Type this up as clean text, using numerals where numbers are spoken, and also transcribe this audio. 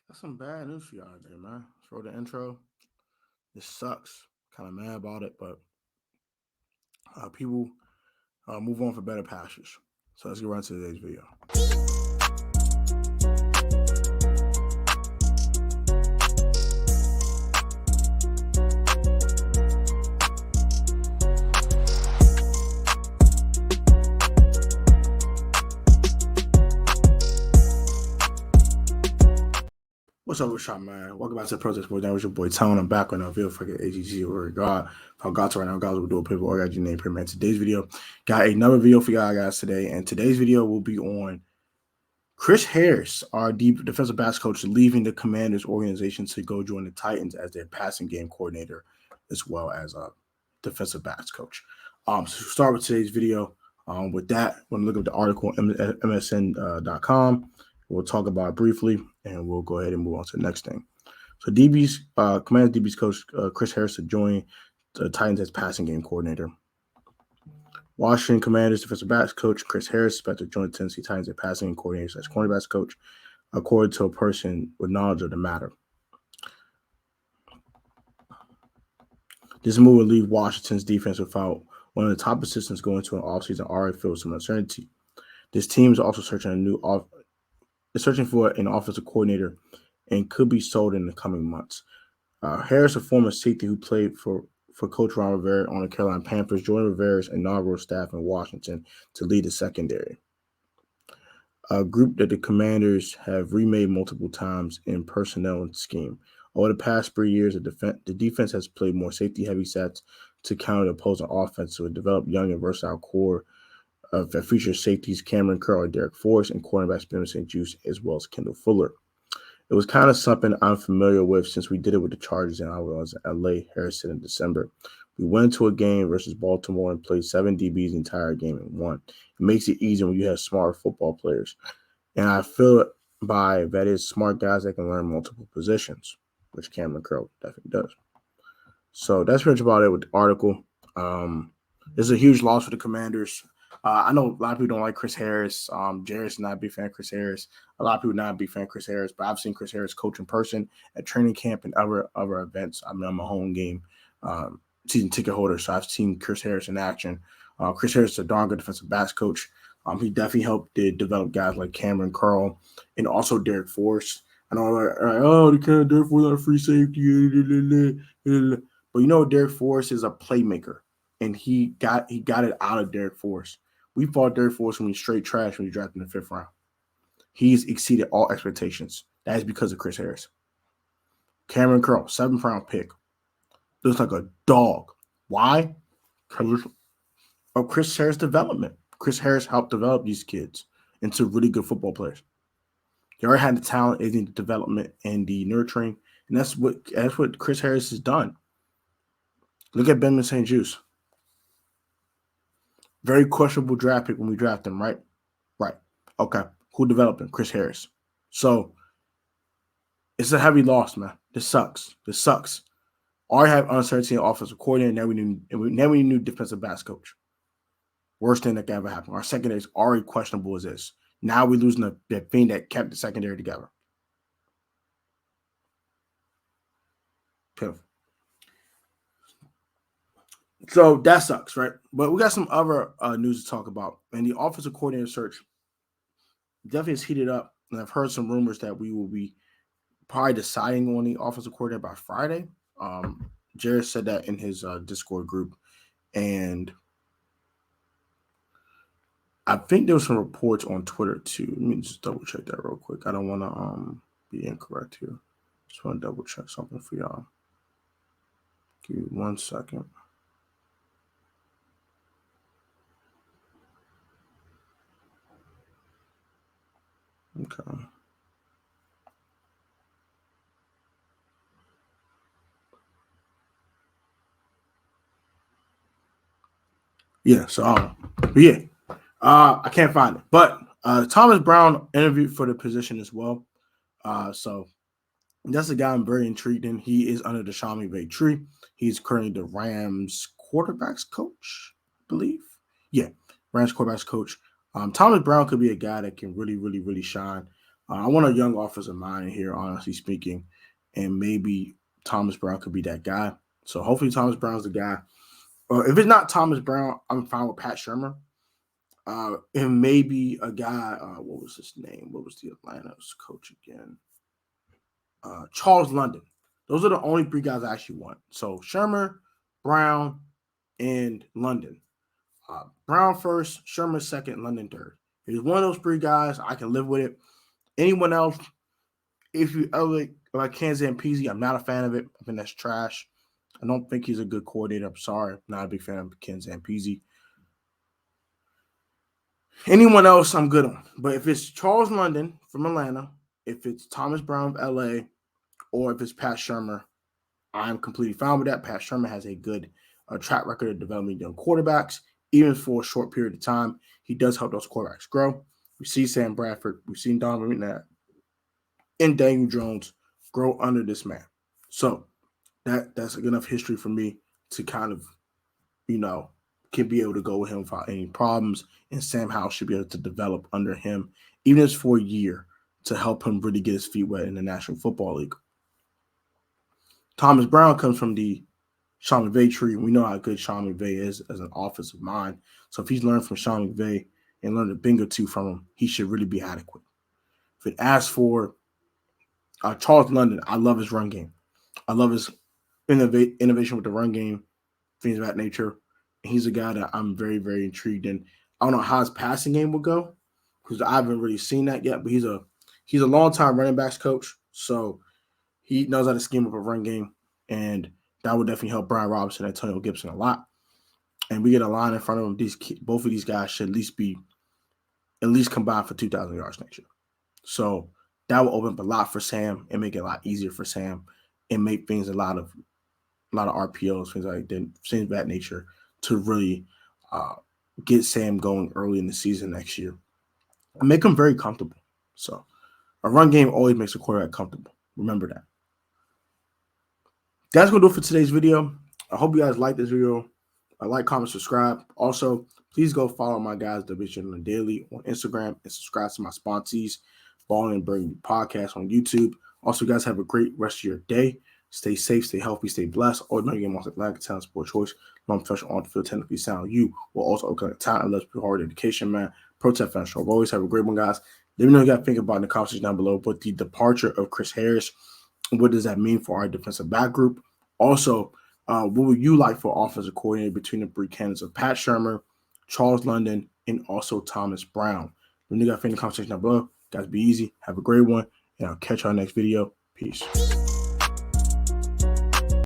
That's some bad news for y'all today, man. For the intro, this sucks. Kind of mad about it, but people move on for better pastures. So let's get right into today's video. What's up, what's up, man? Welcome back to the Protest Sports. That was your boy Tone. I'm back on the video for AGG or God. If I got to right now, guys, we'll do a paper or got your name pretty man. Today's video got another video for y'all guys today, and today's video will be on Chris Harris, our defensive backs coach, leaving the Commanders organization to go join the Titans as their passing game coordinator, as well as a defensive backs coach. So start with today's video. With that, we're going to look at the article on MSN.com. We'll talk about it briefly, and we'll go ahead and move on to the next thing. So Commanders DB's coach Chris Harris to join the Titans as passing game coordinator. Washington Commanders defensive backs coach Chris Harris expected to join Tennessee Titans as passing game coordinator / cornerbacks coach, according to a person with knowledge of the matter. This move will leave Washington's defense without one of the top assistants going to an offseason already filled with some uncertainty. This team is also searching for an offensive coordinator and could be sold in the coming months. Harris, a former safety who played for Coach Ron Rivera on the Carolina Panthers, joined Rivera's inaugural staff in Washington to lead the secondary, a group that the Commanders have remade multiple times in personnel and scheme. Over the past 3 years, the defense has played more safety-heavy sets to counter the opposing offense to develop young and versatile core that features safeties Cameron Curl and Derek Forrest and cornerbacks Ben St. Juice as well as Kendall Fuller. It was kind of something I'm familiar with since we did it with the Chargers and I was in LA, Harris said in December. We went to a game versus Baltimore and played 7 DBs the entire game and won. It makes it easier when you have smart football players. And I feel by that is smart guys that can learn multiple positions, which Cameron Curl definitely does. So that's pretty much about it with the article. This is a huge loss for the Commanders. I know a lot of people don't like Chris Harris. Jeris is not a big fan of Chris Harris. A lot of people not a big fan of Chris Harris, but I've seen Chris Harris coach in person at training camp and other events. I mean, I'm a home game season ticket holder, so I've seen Chris Harris in action. Chris Harris is a darn good defensive backs coach. He definitely helped develop guys like Cameron Curl and also Derek Forrest. I know, Derek Forrest on a free safety. But you know, Derek Forrest is a playmaker, and he got it out of Derek Forrest. We thought Derek Forrest was straight trash when he drafted in the 5th round. He's exceeded all expectations. That is because of Chris Harris. Cameron Curl, 7th round pick. Looks like a dog. Why? Because of Chris Harris' development. Chris Harris helped develop these kids into really good football players. They already had the talent, the development, and the nurturing, and that's what Chris Harris has done. Look at Ben St. Juice. Very questionable draft pick when we draft him, right? Right. Okay. Who developed him? Chris Harris. So it's a heavy loss, man. This sucks. Already have uncertainty in offensive coordinator. Now we need defensive backs coach. Worst thing that can ever happen. Our secondary is already questionable as this. Now we're losing the thing that kept the secondary together. Pitiful. So that sucks, right? But we got some other news to talk about. And the offensive coordinator search definitely has heated up. And I've heard some rumors that we will be probably deciding on the offensive coordinator by Friday. Jeris said that in his Discord group. And I think there was some reports on Twitter too. Let me just double check that real quick. I don't want to be incorrect here. Just want to double check something for y'all. Give me 1 second. Okay. Yeah, so I can't find it. But Thomas Brown interviewed for the position as well. So that's a guy I'm very intrigued in. He is under the Deshaun McVay. He's currently the Rams quarterbacks coach, I believe. Yeah, Rams quarterbacks coach. Thomas Brown could be a guy that can really, really, really shine. I want a young offensive mind here, honestly speaking, and maybe Thomas Brown could be that guy. So hopefully Thomas Brown's the guy. If it's not Thomas Brown, I'm fine with Pat Shurmur. And maybe a guy, what was his name? What was the Atlanta's coach again? Charles London. Those are the only 3 guys I actually want. So Shurmur, Brown, and London. Brown first, Shurmur second, London third. If it's one of those 3 guys, I can live with it. Anyone else, if you elevate like Ken Zampese, I'm not a fan of it. I think that's trash. I don't think he's a good coordinator. I'm sorry. I'm not a big fan of Ken Zampese. Anyone else, I'm good on. But if it's Charles London from Atlanta, if it's Thomas Brown of LA, or if it's Pat Shurmur, I'm completely fine with that. Pat Shurmur has a good track record of developing young quarterbacks, even for a short period of time. He does help those quarterbacks grow. We see Sam Bradford, we've seen Donovan McNabb, and Daniel Jones grow under this man. So that's enough history for me to kind of, can be able to go with him without any problems. And Sam Howell should be able to develop under him, even if it's for a year, to help him really get his feet wet in the National Football League. Thomas Brown comes from the Sean McVay tree. We know how good Sean McVay is as an offensive mind. So if he's learned from Sean McVay and learned a thing or two from him, he should really be adequate. If it asks for Charles London, I love his run game. I love his innovation with the run game, things of that nature. He's a guy that I'm very, very intrigued in. I don't know how his passing game will go because I haven't really seen that yet, but he's a long-time running backs coach, so he knows how to scheme up a run game, and that would definitely help Brian Robinson and Antonio Gibson a lot. And we get a line in front of them. Both of these guys should at least combined for 2,000 yards next year. So that will open up a lot for Sam and make it a lot easier for Sam and make things a lot of RPOs, things of that nature, to really get Sam going early in the season next year and make him very comfortable. So a run game always makes a quarterback comfortable. Remember that. That's going to do it for today's video. I hope you guys like this video. Like, comment, subscribe. Also, please go follow my guys, Division on the Daily, on Instagram, and subscribe to my sponsees, Ballin and Burgundy podcast on YouTube. Also, you guys have a great rest of your day. Stay safe, stay healthy, stay blessed. Always know your most Atlantic talent, sport choice. Non-professional on the field, technically sound. You will also open talent and let's be hard education, man. Protect financial. Always have a great one, guys. Let me know what you guys think about in the comments down below. But the departure of Chris Harris, what does that mean for our defensive back group? Also, what would you like for offensive coordinator between the 3 candidates of Pat Shurmur, Charles London, and also Thomas Brown? Let me know what you guys think in the comment section down below. Guys, be easy. Have a great one, and I'll catch y'all next video. Peace.